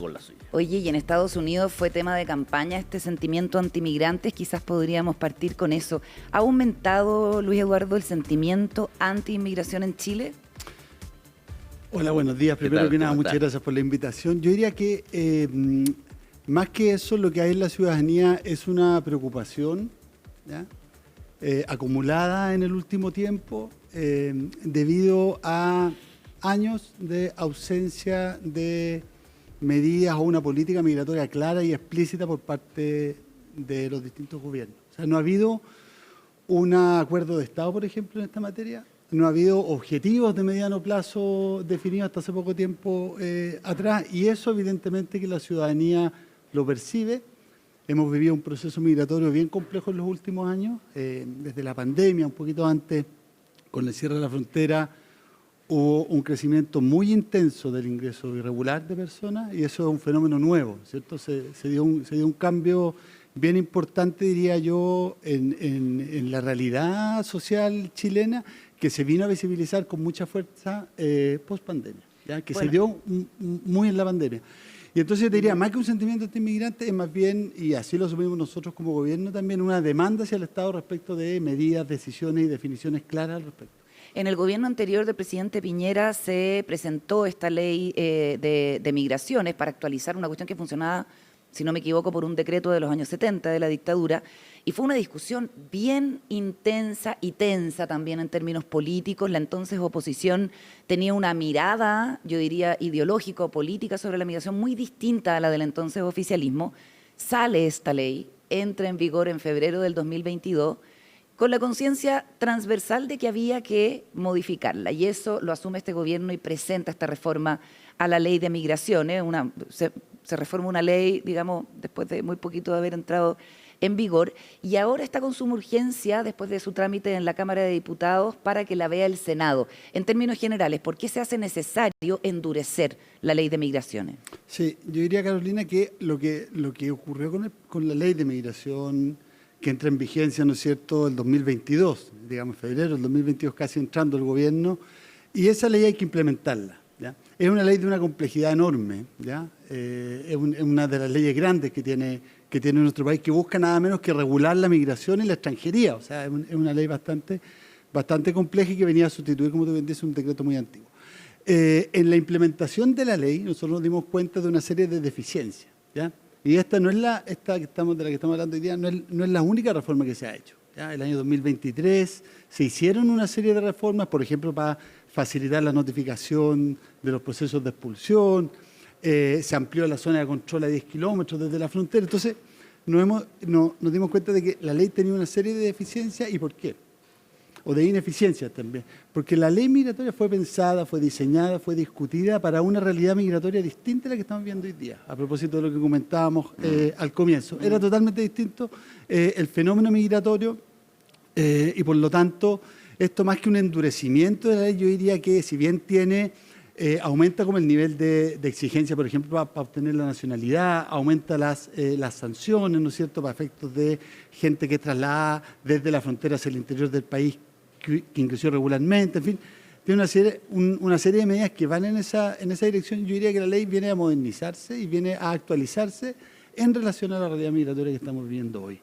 con la suya. Oye, y en Estados Unidos fue tema de campaña este sentimiento antimigrantes, quizás podríamos partir con eso. ¿Ha aumentado, Luis Eduardo, el sentimiento anti-inmigración en Chile? Hola, buenos días. Primero que nada, muchas gracias por la invitación. Yo diría que más que eso, lo que hay en la ciudadanía es una preocupación, ¿ya? Acumulada en el último tiempo debido a años de ausencia de medidas o una política migratoria clara y explícita por parte de los distintos gobiernos. O sea, no ha habido un acuerdo de Estado, por ejemplo, en esta materia. No ha habido objetivos de mediano plazo definidos hasta hace poco tiempo atrás, y eso evidentemente que la ciudadanía lo percibe. Hemos vivido un proceso migratorio bien complejo en los últimos años, desde la pandemia, un poquito antes, con el cierre de la frontera, hubo un crecimiento muy intenso del ingreso irregular de personas, y eso es un fenómeno nuevo, ¿cierto? Se dio un cambio bien importante, diría yo, en la realidad social chilena, que se vino a visibilizar con mucha fuerza post-pandemia, ¿ya? Que se dio muy en la pandemia. Y entonces yo te diría, más que un sentimiento anti-inmigrante, es más bien, y así lo asumimos nosotros como gobierno también, una demanda hacia el Estado respecto de medidas, decisiones y definiciones claras al respecto. En el gobierno anterior del presidente Piñera se presentó esta ley de migraciones para actualizar una cuestión que funcionaba, si no me equivoco, por un decreto de los años 70 de la dictadura, y fue una discusión bien intensa y tensa también en términos políticos. La entonces oposición tenía una mirada, yo diría, ideológico-política sobre la migración muy distinta a la del entonces oficialismo. Sale esta ley, entra en vigor en febrero del 2022, con la conciencia transversal de que había que modificarla, y eso lo asume este gobierno y presenta esta reforma a la ley de migraciones. Se reforma una ley, digamos, después de muy poquito de haber entrado en vigor, y ahora está con suma urgencia después de su trámite en la Cámara de Diputados para que la vea el Senado. En términos generales, ¿por qué se hace necesario endurecer la ley de migraciones? Sí, yo diría, Carolina, que lo que ocurrió con la ley de migración, que entra en vigencia, ¿no es cierto?, el 2022, digamos, febrero del 2022, casi entrando el gobierno, y esa ley hay que implementarla, ¿ya? Es una ley de una complejidad enorme, ¿ya? Es una de las leyes grandes que tiene nuestro país, que busca nada menos que regular la migración y la extranjería. O sea, es una ley bastante compleja y que venía a sustituir, como tú bien dices, un decreto muy antiguo. En la implementación de la ley, nosotros nos dimos cuenta de una serie de deficiencias, ¿ya? Y esta no es de la que estamos hablando hoy día, no es la única reforma que se ha hecho, ¿ya? El año 2023 se hicieron una serie de reformas, por ejemplo, para facilitar la notificación de los procesos de expulsión. Se amplió la zona de control a 10 kilómetros desde la frontera. Entonces, nos dimos cuenta de que la ley tenía una serie de deficiencias. ¿Y por qué? O de ineficiencias también. Porque la ley migratoria fue pensada, fue diseñada, fue discutida para una realidad migratoria distinta a la que estamos viendo hoy día. A propósito de lo que comentábamos al comienzo. Era totalmente distinto el fenómeno migratorio y por lo tanto, esto más que un endurecimiento de la ley, yo diría que si bien aumenta como el nivel de exigencia, por ejemplo, para obtener la nacionalidad, aumenta las sanciones, ¿no es cierto?, para efectos de gente que traslada desde la frontera hacia el interior del país, que ingresó regularmente, en fin, tiene una serie de medidas que van en esa dirección. Yo diría que la ley viene a modernizarse y viene a actualizarse en relación a la realidad migratoria que estamos viviendo hoy.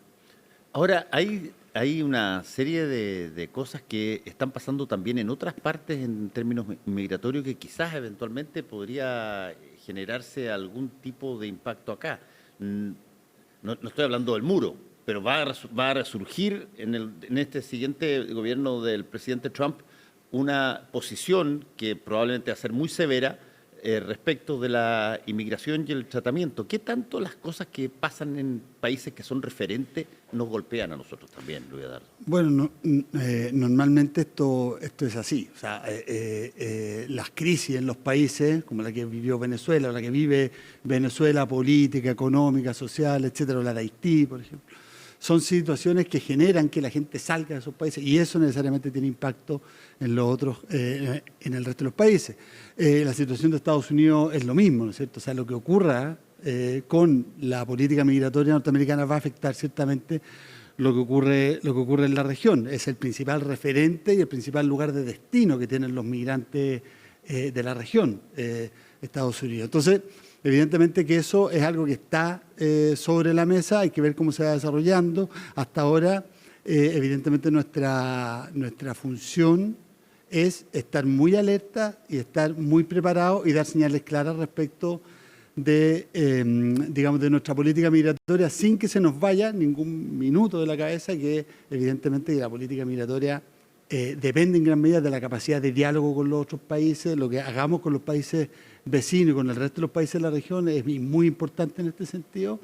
Ahora, hay una serie de cosas que están pasando también en otras partes en términos migratorios que quizás eventualmente podría generarse algún tipo de impacto acá. No estoy hablando del muro, pero va a resurgir en este siguiente gobierno del presidente Trump una posición que probablemente va a ser muy severa respecto de la inmigración y el tratamiento. ¿Qué tanto las cosas que pasan en países que son referentes nos golpean a nosotros también, Luis Eduardo? Bueno, normalmente esto es así. O sea, las crisis en los países, como la que vivió Venezuela, o la que vive Venezuela, política, económica, social, etcétera, o la de Haití, por ejemplo, son situaciones que generan que la gente salga de esos países, y eso necesariamente tiene impacto en los otros, en el resto de los países. La situación de Estados Unidos es lo mismo, ¿no es cierto? O sea, lo que ocurra con la política migratoria norteamericana va a afectar ciertamente lo que ocurre en la región. Es el principal referente y el principal lugar de destino que tienen los migrantes de la región, Estados Unidos. Entonces, evidentemente que eso es algo que está sobre la mesa, hay que ver cómo se va desarrollando. Hasta ahora, evidentemente nuestra función es estar muy alerta y estar muy preparado y dar señales claras respecto de, digamos, de nuestra política migratoria sin que se nos vaya ningún minuto de la cabeza, que evidentemente la política migratoria depende en gran medida de la capacidad de diálogo con los otros países. Lo que hagamos con los países vecinos y con el resto de los países de la región es muy importante en este sentido.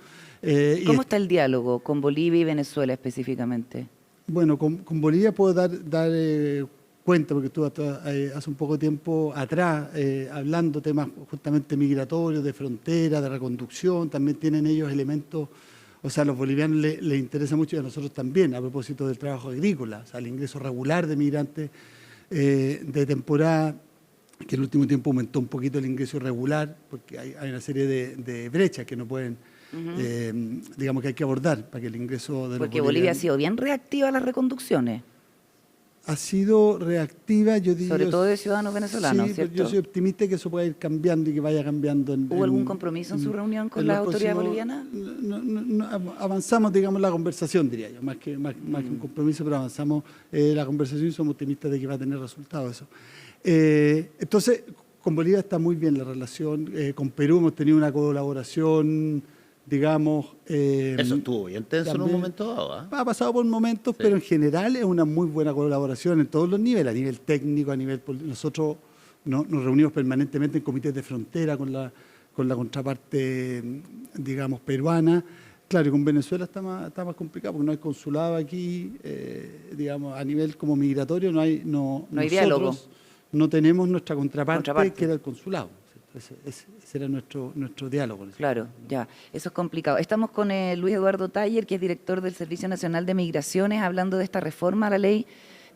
¿Cómo está el diálogo con Bolivia y Venezuela específicamente? Bueno, con Bolivia puedo dar cuenta, porque estuve hace un poco de tiempo atrás hablando temas justamente migratorios, de frontera, de reconducción. También tienen ellos elementos, o sea, a los bolivianos les interesa mucho y a nosotros también, a propósito del trabajo agrícola, o sea, el ingreso regular de migrantes de temporada, que en el último tiempo aumentó un poquito el ingreso irregular, porque hay una serie de brechas que no pueden, digamos, que hay que abordar para que el ingreso de Porque los Bolivia ha sido bien reactiva a las reconducciones. Ha sido reactiva, yo diría. Sobre todo de ciudadanos venezolanos, sí, ¿cierto? Yo soy optimista que eso pueda ir cambiando y que vaya cambiando. ¿Hubo algún compromiso en su reunión con las autoridades bolivianas? No, avanzamos, digamos, la conversación, diría yo, más que un compromiso, pero avanzamos la conversación y somos optimistas de que va a tener resultados eso. Entonces, con Bolivia está muy bien la relación. Con Perú hemos tenido una colaboración, digamos... Eso estuvo bien tenso en un momento dado, ¿eh? Ha pasado por momentos, sí, pero en general es una muy buena colaboración en todos los niveles, a nivel técnico, a nivel... Nosotros nos reunimos permanentemente en comités de frontera con la contraparte, digamos, peruana. Claro, y con Venezuela está más complicado porque no hay consulado aquí, digamos, a nivel como migratorio no hay diálogo. No tenemos nuestra contraparte, que era el consulado. Ese era nuestro diálogo. Claro, ya, eso es complicado. Estamos con Luis Eduardo Taller, que es director del Servicio Nacional de Migraciones, hablando de esta reforma a la ley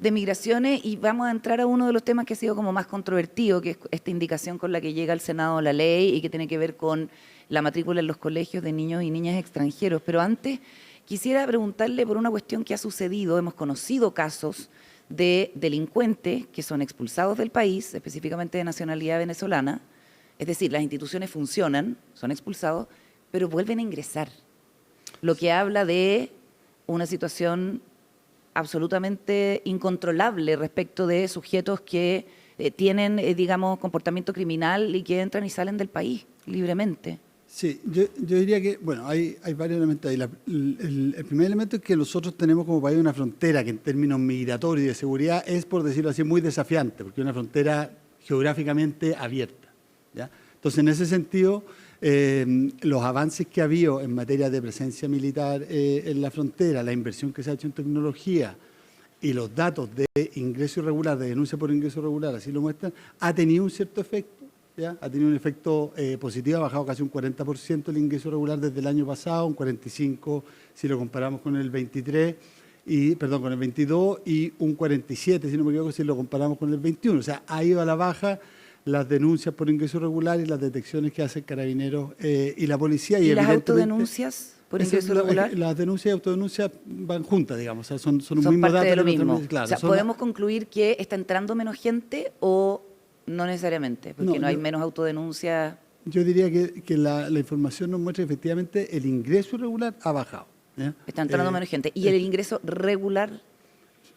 de migraciones, y vamos a entrar a uno de los temas que ha sido como más controvertido, que es esta indicación con la que llega al Senado la ley y que tiene que ver con la matrícula en los colegios de niños y niñas extranjeros. Pero antes quisiera preguntarle por una cuestión que ha sucedido. Hemos conocido casos de delincuentes que son expulsados del país, específicamente de nacionalidad venezolana. Es decir, las instituciones funcionan, son expulsados, pero vuelven a ingresar. Lo que habla de una situación absolutamente incontrolable respecto de sujetos que tienen, digamos, comportamiento criminal y que entran y salen del país libremente. Sí, yo diría que, bueno, hay varios elementos ahí. El primer elemento es que nosotros tenemos como país una frontera que en términos migratorios y de seguridad es, por decirlo así, muy desafiante, porque es una frontera geográficamente abierta, ¿ya? Entonces, en ese sentido, los avances que ha habido en materia de presencia militar en la frontera, la inversión que se ha hecho en tecnología y los datos de ingreso irregular, de denuncia por ingreso irregular, así lo muestran, ha tenido un cierto efecto. ¿Ya? Ha tenido un efecto positivo, ha bajado casi un 40% el ingreso regular desde el año pasado, un 45% si lo comparamos con el 23, con el 22, y un 47%, si no me equivoco, si lo comparamos con el 21. O sea, ha ido a la baja las denuncias por ingreso irregular y las detecciones que hacen Carabineros y la policía. ¿Y las autodenuncias por ingreso irregular? Las denuncias y autodenuncias van juntas, digamos, o sea, son un mismo parte dato. De lo mismo. Claro, o sea, ¿podemos concluir que está entrando menos gente o no necesariamente? Porque no hay menos autodenuncias. Yo diría que la información nos muestra que efectivamente el ingreso irregular ha bajado. ¿Ya? Está entrando menos gente. ¿Y el ingreso regular?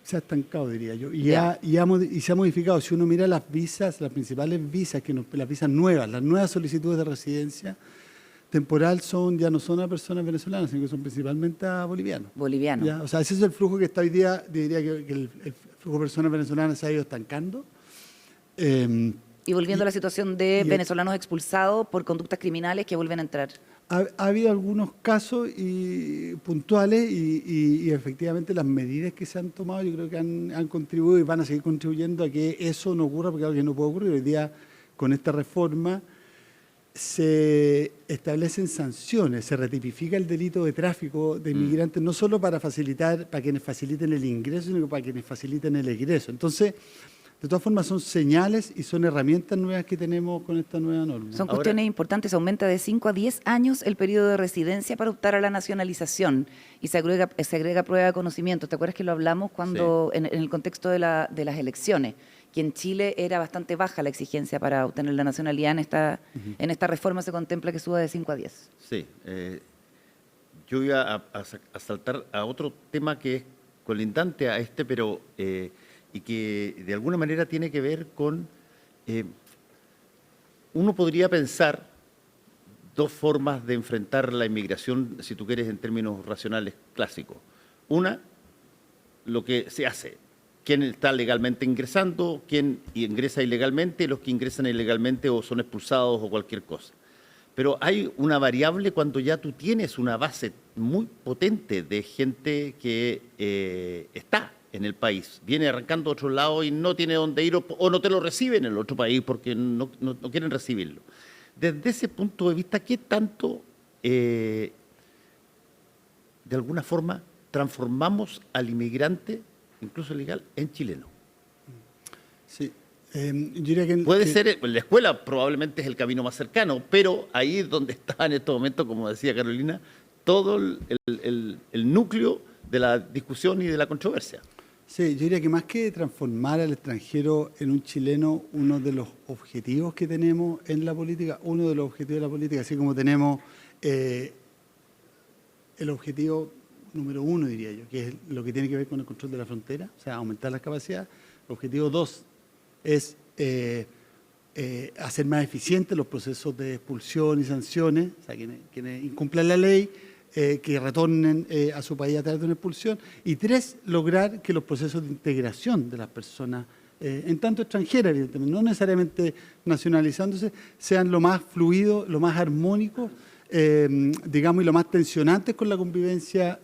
Se ha estancado, diría yo. Y se ha modificado. Si uno mira las visas, las principales visas, las visas nuevas, las nuevas solicitudes de residencia temporal ya no son a personas venezolanas, sino que son principalmente a bolivianos. Bolivianos. ¿Ya? O sea, ese es el flujo que está hoy día. Diría que el flujo de personas venezolanas se ha ido estancando. Y volviendo a la situación de venezolanos expulsados por conductas criminales que vuelven a entrar. Ha habido algunos casos puntuales y efectivamente las medidas que se han tomado yo creo que han contribuido y van a seguir contribuyendo a que eso no ocurra, porque algo que no puede ocurrir. Hoy día, con esta reforma, se establecen sanciones, se ratifica el delito de tráfico de inmigrantes, no solo para quienes faciliten el ingreso, sino que para quienes faciliten el egreso. Entonces, de todas formas, son señales y son herramientas nuevas que tenemos con esta nueva norma. Son cuestiones importantes. Aumenta de 5 a 10 años el periodo de residencia para optar a la nacionalización y se agrega prueba de conocimiento. ¿Te acuerdas que lo hablamos cuando en el contexto de las elecciones? que en Chile era bastante baja la exigencia para obtener la nacionalidad. En esta reforma se contempla que suba de 5 a 10. Sí, yo iba a saltar a otro tema que es colindante a este, pero y que de alguna manera tiene que ver con, uno podría pensar dos formas de enfrentar la inmigración, si tú quieres, en términos racionales clásicos. Una, lo que se hace, quién está legalmente ingresando, quién ingresa ilegalmente, los que ingresan ilegalmente o son expulsados o cualquier cosa. Pero hay una variable cuando ya tú tienes una base muy potente de gente que está en el país, viene arrancando a otro lado y no tiene dónde ir o no te lo reciben en el otro país porque no quieren recibirlo. Desde ese punto de vista, ¿qué tanto, de alguna forma, transformamos al inmigrante, incluso legal, en chileno? Sí. Yo diría que Puede ser, la escuela probablemente es el camino más cercano, pero ahí es donde está en este momento, como decía Carolina, todo el núcleo de la discusión y de la controversia. Sí, yo diría que más que transformar al extranjero en un chileno, uno de los objetivos que tenemos en la política, así como tenemos el objetivo número 1, diría yo, que es lo que tiene que ver con el control de la frontera, o sea, aumentar las capacidades. El objetivo 2 es hacer más eficientes los procesos de expulsión y sanciones, o sea, quienes incumplan la ley, que retornen a su país a través de una expulsión. Y 3, lograr que los procesos de integración de las personas, en tanto extranjeras, evidentemente, no necesariamente nacionalizándose, sean lo más fluidos, lo más armónicos, digamos, y lo más tensionantes con la convivencia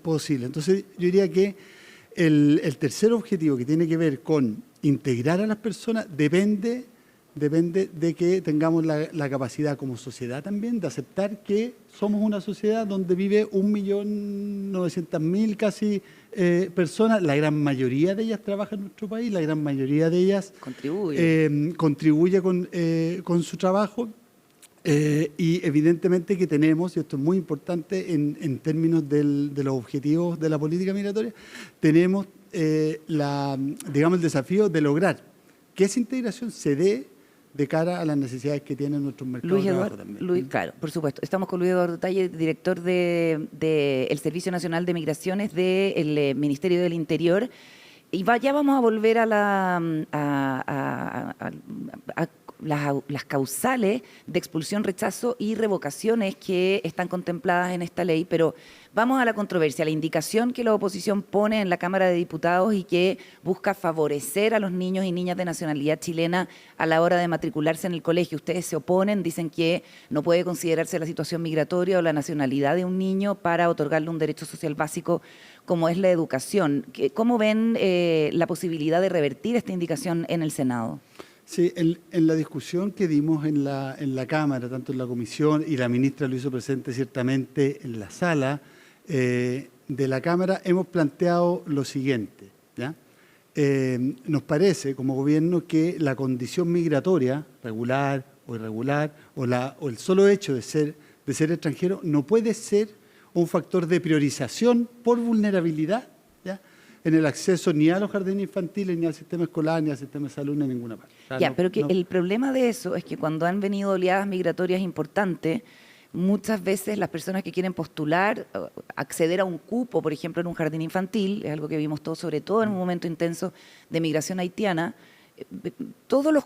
posible. Entonces, yo diría que el tercer objetivo, que tiene que ver con integrar a las personas, depende de que tengamos la capacidad como sociedad también de aceptar que somos una sociedad donde vive 1.900.000 casi personas. La gran mayoría de ellas trabaja en nuestro país, la gran mayoría de ellas contribuye con su trabajo. Y evidentemente que tenemos, y esto es muy importante en términos de los objetivos de la política migratoria, tenemos digamos, el desafío de lograr que esa integración se dé de cara a las necesidades que tienen nuestros mercados de trabajo también. Claro, por supuesto. Estamos con Luis Eduardo Talle, director del Servicio Nacional de Migraciones del Ministerio del Interior. Y ya vamos a volver a las causales de expulsión, rechazo y revocaciones que están contempladas en esta ley, pero vamos a la controversia, la indicación que la oposición pone en la Cámara de Diputados y que busca favorecer a los niños y niñas de nacionalidad chilena a la hora de matricularse en el colegio. Ustedes se oponen, dicen que no puede considerarse la situación migratoria o la nacionalidad de un niño para otorgarle un derecho social básico como es la educación. ¿Cómo ven la posibilidad de revertir esta indicación en el Senado? Sí, en la discusión que dimos en la Cámara, tanto en la comisión, y la ministra lo hizo presente ciertamente en la sala de la Cámara, hemos planteado lo siguiente, ¿ya? Nos parece, como gobierno, que la condición migratoria, regular o irregular, o el solo hecho de ser extranjero, no puede ser un factor de priorización por vulnerabilidad, ¿ya?, en el acceso ni a los jardines infantiles, ni al sistema escolar, ni al sistema de salud, ni a ninguna parte. O sea, el problema de eso es que cuando han venido oleadas migratorias importantes, muchas veces las personas que quieren postular, acceder a un cupo, por ejemplo, en un jardín infantil, es algo que vimos todos, sobre todo en un momento intenso de migración haitiana, todos los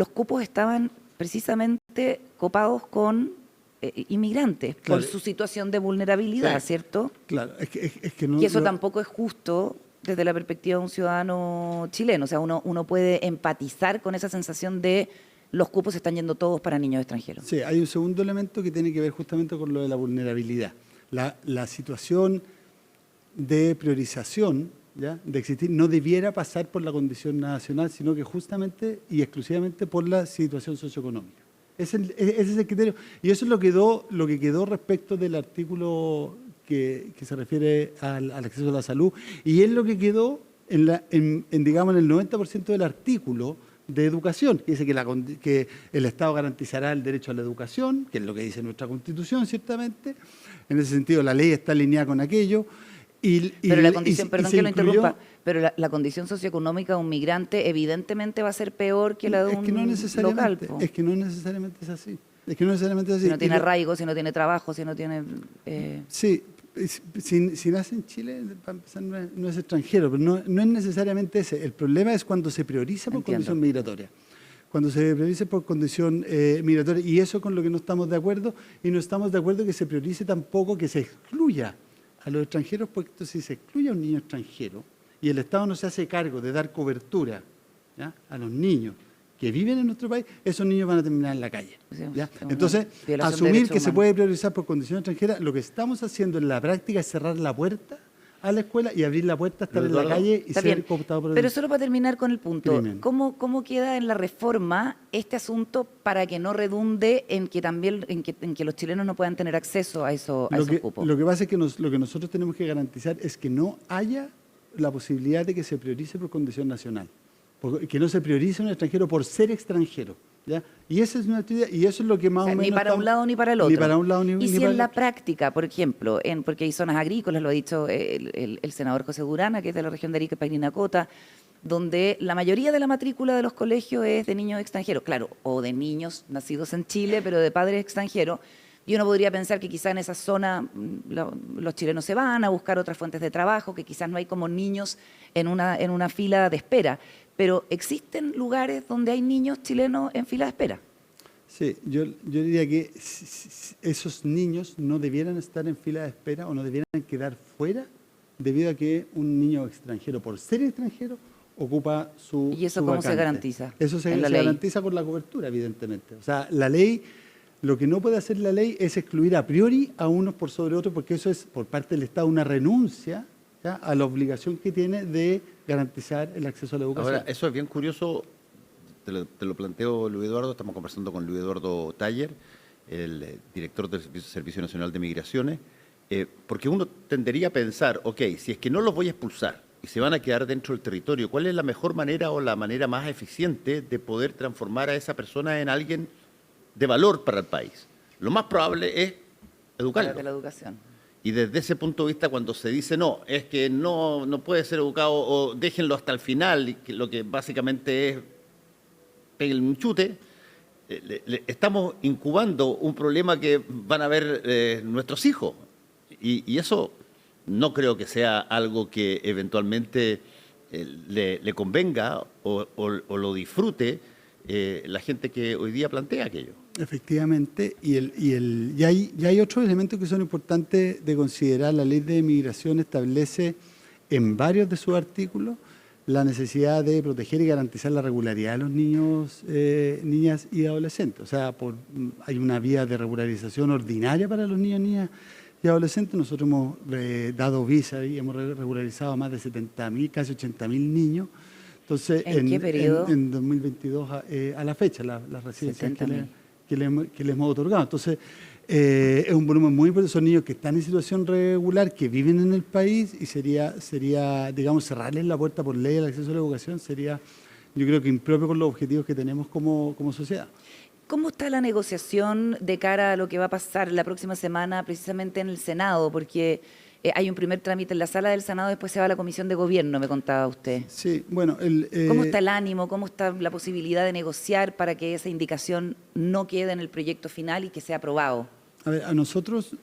cupos estaban precisamente copados con inmigrantes, claro, por su situación de vulnerabilidad, sí, ¿cierto? Claro, es que no, y eso tampoco es justo desde la perspectiva de un ciudadano chileno. O sea, uno puede empatizar con esa sensación de los cupos están yendo todos para niños extranjeros. Sí, hay un segundo elemento que tiene que ver justamente con lo de la vulnerabilidad. La situación de priorización, ¿ya?, de existir, no debiera pasar por la condición nacional, sino que justamente y exclusivamente por la situación socioeconómica. Ese es el criterio. Y eso es lo que quedó respecto del artículo que se refiere al acceso a la salud, y es lo que quedó digamos, en el 90% del artículo de educación, que dice que el Estado garantizará el derecho a la educación, que es lo que dice nuestra Constitución, ciertamente. En ese sentido, la ley está alineada con aquello. Pero la condición, y perdón se que lo incluyó- interrumpa, pero la condición socioeconómica de un migrante evidentemente va a ser peor que la de un Es que no local. necesariamente, Po. es que no necesariamente es así. Es que no necesariamente es así. Si no Y tiene arraigo, si no tiene trabajo, si no tiene... Sí, si nace en Chile, para empezar, no es extranjero, pero no es necesariamente ese. El problema es cuando se prioriza por Entiendo. condición migratoria. Cuando se prioriza por condición migratoria, y eso con lo que no estamos de acuerdo, y no estamos de acuerdo que se priorice tampoco que se excluya a los extranjeros, porque entonces si se excluye a un niño extranjero y el Estado no se hace cargo de dar cobertura, ¿ya?, a los niños que viven en nuestro país, esos niños van a terminar en la calle, Sí, ¿ya? es una Entonces, violación de asumir derechos que se humanos. puede priorizar por condición extranjera, lo que estamos haciendo en la práctica es cerrar la puerta a la escuela y abrir la puerta a estar en la Eduardo, calle y Está ser bien, cooptado por el pero solo para terminar con el punto, crimen. ¿cómo queda en la reforma este asunto para que no redunde en que también en que los chilenos no puedan tener acceso a esos cupos? Lo que pasa es que lo que nosotros tenemos que garantizar es que no haya la posibilidad de que se priorice por condición nacional, que no se priorice un extranjero por ser extranjero, ¿ya? Y esa es nuestra idea, y eso es lo que más O sea, o menos ni para un estamos- lado ni para el otro. Ni para un lado ni y si para en el la otro. práctica, por ejemplo, porque hay zonas agrícolas, lo ha dicho el senador José Durana, que es de la región de Arica y Parinacota, donde la mayoría de la matrícula de los colegios es de niños extranjeros, claro, o de niños nacidos en Chile, pero de padres extranjeros. Y uno podría pensar que quizá en esa zona los chilenos se van a buscar otras fuentes de trabajo, que quizás no hay como niños en una fila de espera. Pero existen lugares donde hay niños chilenos en fila de espera. Sí, yo diría que esos niños no debieran estar en fila de espera o no debieran quedar fuera debido a que un niño extranjero, por ser extranjero, ocupa su ¿Y eso su cómo se vacante. garantiza Eso se en la ley? garantiza con la cobertura, evidentemente. O sea, la ley, lo que no puede hacer la ley es excluir a priori a unos por sobre otros, porque eso es, por parte del Estado, una renuncia, ¿ya?, a la obligación que tiene de garantizar el acceso a la educación. Ahora, eso es bien curioso, te lo planteo, Luis Eduardo, estamos conversando con Luis Eduardo Taller, el director del Servicio Nacional de Migraciones, porque uno tendería a pensar, ok, si es que no los voy a expulsar y se van a quedar dentro del territorio, ¿cuál es la mejor manera o la manera más eficiente de poder transformar a esa persona en alguien de valor para el país? Lo más probable es educarlo. De la educación. Y desde ese punto de vista, cuando se dice, no, es que no puede ser educado o déjenlo hasta el final, y que lo que básicamente es peguen un chute, estamos incubando un problema que van a ver nuestros hijos. Y eso no creo que sea algo que eventualmente le convenga o lo disfrute la gente que hoy día plantea aquello. Efectivamente, y hay otros elementos que son importantes de considerar. La ley de migración establece en varios de sus artículos la necesidad de proteger y garantizar la regularidad de los niños, niñas y adolescentes. O sea, hay una vía de regularización ordinaria para los niños, niñas y adolescentes. Nosotros hemos dado visa y hemos regularizado a más de 70.000, casi 80.000 niños. Entonces, ¿En qué periodo? En 2022 a la fecha, las residencias que le hemos otorgado. Entonces, es un volumen muy importante. Son niños que están en situación regular, que viven en el país, y sería digamos, cerrarles la puerta por ley al acceso a la educación sería, yo creo que impropio con los objetivos que tenemos como sociedad. ¿Cómo está la negociación de cara a lo que va a pasar la próxima semana precisamente en el Senado? Porque hay un primer trámite en la sala del Senado, después se va a la Comisión de Gobierno, me contaba usted. Sí, bueno... ¿Cómo está el ánimo? ¿Cómo está la posibilidad de negociar para que esa indicación no quede en el proyecto final y que sea aprobado? A ver, a nosotros,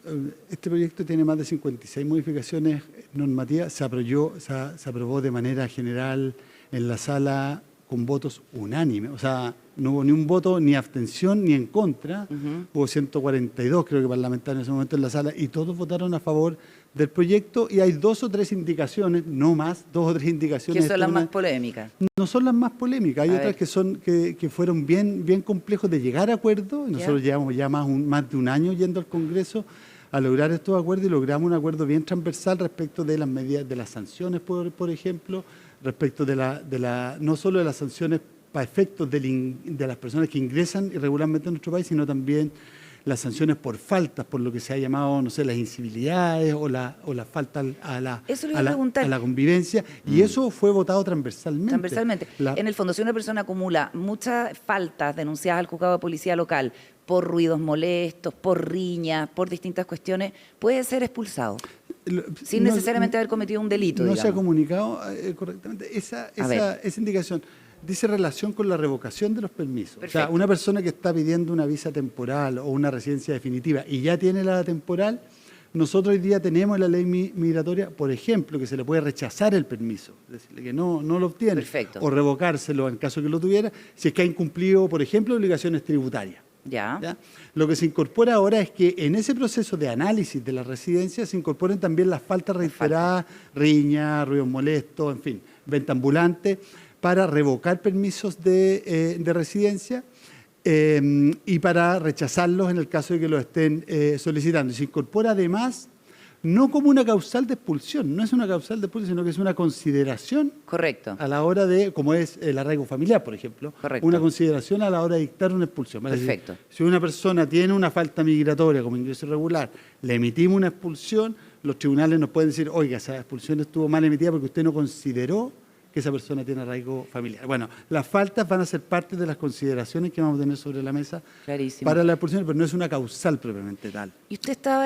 este proyecto tiene más de 56 modificaciones normativas. Se aprobó de manera general en la sala con votos unánimes. O sea, no hubo ni un voto, ni abstención, ni en contra. Hubo 142, creo que parlamentarios en ese momento en la sala, y todos votaron a favor del proyecto. Y hay 2 o 3 indicaciones, no más, 2 o 3 indicaciones. ¿Qué son las más polémicas? No son las más polémicas, hay otras que fueron bien complejos de llegar a acuerdo. Nosotros llevamos ya más de un año yendo al Congreso a lograr estos acuerdos, y logramos un acuerdo bien transversal respecto de las medidas, de las sanciones, por ejemplo, respecto no solo de las sanciones para efectos de las personas que ingresan irregularmente a nuestro país, sino también las sanciones por faltas, por lo que se ha llamado, no sé, las incivilidades o la falta a la convivencia, y eso fue votado transversalmente. Transversalmente. En el fondo, si una persona acumula muchas faltas denunciadas al juzgado de policía local por ruidos molestos, por riñas, por distintas cuestiones, puede ser expulsado. sin no- necesariamente haber cometido un delito, No se ha digamos. comunicado correctamente esa indicación. Dice relación con la revocación de los permisos. O sea, Perfecto. una persona que está pidiendo una visa temporal o una residencia definitiva y ya tiene la temporal, nosotros hoy día tenemos en la ley migratoria, por ejemplo, que se le puede rechazar el permiso, decirle que no lo obtiene, Perfecto. o revocárselo en caso que lo tuviera, si es que ha incumplido, por ejemplo, obligaciones tributarias. Ya. ¿Ya? Lo que se incorpora ahora es que en ese proceso de análisis de la residencia se incorporen también las faltas reiteradas, riña, ruidos molestos, en fin, venta ambulante, para revocar permisos de residencia y para rechazarlos en el caso de que los estén solicitando. Y se incorpora además no como una causal de expulsión, no es una causal de expulsión, sino que es una consideración Correcto. a la hora de, como es el arraigo familiar, por ejemplo, Correcto. una consideración a la hora de dictar una expulsión. Es decir, Perfecto. si una persona tiene una falta migratoria como ingreso irregular, le emitimos una expulsión, los tribunales nos pueden decir, oiga, esa expulsión estuvo mal emitida porque usted no consideró que esa persona tiene arraigo familiar. Bueno, las faltas van a ser parte de las consideraciones que vamos a tener sobre la mesa Clarísimo. para la expulsión, pero no es una causal propiamente tal. Y usted estaba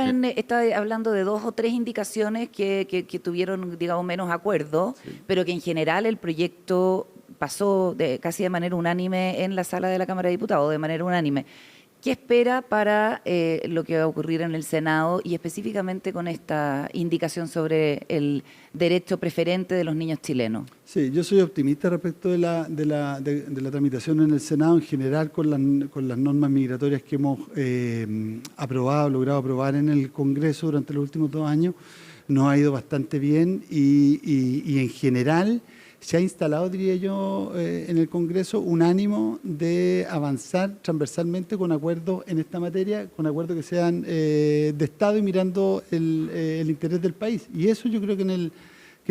hablando de 2 o 3 indicaciones que tuvieron, digamos, menos acuerdo, pero que en general el proyecto pasó casi de manera unánime en la sala de la Cámara de Diputados, de manera unánime. ¿Qué espera para lo que va a ocurrir en el Senado y específicamente con esta indicación sobre el derecho preferente de los niños chilenos? Sí, yo soy optimista respecto de la tramitación en el Senado en general con las normas migratorias que hemos logrado aprobar en el Congreso durante los últimos 2 años. Nos ha ido bastante bien y en general se ha instalado, diría yo, en el Congreso un ánimo de avanzar transversalmente con acuerdos en esta materia, con acuerdos que sean de Estado y mirando el interés del país. Y eso yo creo que en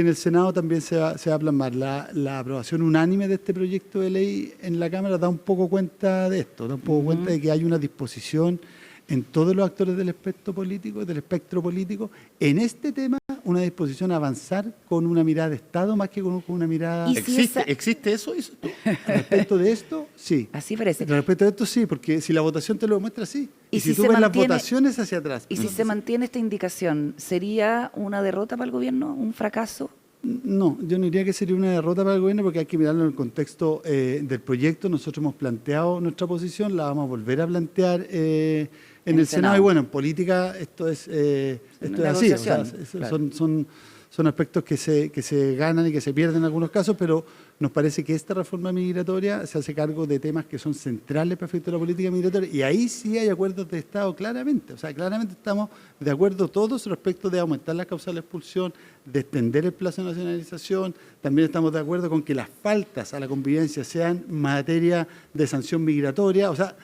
el Senado también se va a plasmar. La aprobación unánime de este proyecto de ley en la Cámara da un poco cuenta de esto, da un poco cuenta de que hay una disposición en todos los actores del espectro político, en este tema, una disposición a avanzar con una mirada de Estado más que con una mirada... ¿Y si ¿Existe eso? ¿Dices tú? Respecto de esto, sí. Así parece. Respecto de esto, sí, porque si la votación te lo demuestra, sí. ¿Y Y si si tú se ves las mantiene- votaciones hacia atrás. ¿Y si se mantiene esta indicación, sería una derrota para el gobierno, un fracaso? No, yo no diría que sería una derrota para el gobierno porque hay que mirarlo en el contexto del proyecto. Nosotros hemos planteado nuestra posición, la vamos a volver a plantear en el Senado. Y bueno, en política esto es así. O sea, Negociación, claro. son aspectos que se ganan y que se pierden en algunos casos, pero nos parece que esta reforma migratoria se hace cargo de temas que son centrales para efecto de la política migratoria y ahí sí hay acuerdos de Estado claramente. O sea, claramente estamos de acuerdo todos respecto de aumentar las causas de expulsión, de extender el plazo de nacionalización. También estamos de acuerdo con que las faltas a la convivencia sean materia de sanción migratoria. O sea,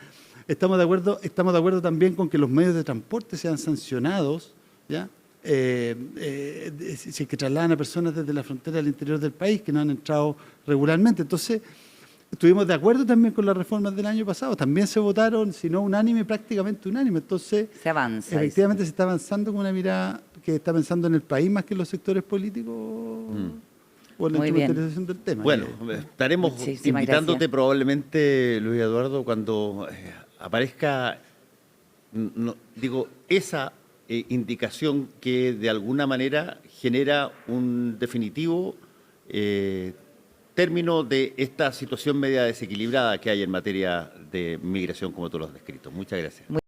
estamos de acuerdo también con que los medios de transporte sean sancionados, ¿ya? Si es que trasladan a personas desde la frontera al interior del país que no han entrado regularmente. Entonces, estuvimos de acuerdo también con las reformas del año pasado. También se votaron, si no unánime, prácticamente unánime. Entonces, Se avanza. efectivamente se está avanzando con una mirada que está pensando en el país más que en los sectores políticos o en la Muy bien. instrumentalización del tema. Bueno, estaremos Muchísimas invitándote gracias. probablemente, Luis Eduardo, cuando aparezca, esa indicación que de alguna manera genera un definitivo término de esta situación media desequilibrada que hay en materia de migración, como tú lo has descrito. Muchas gracias.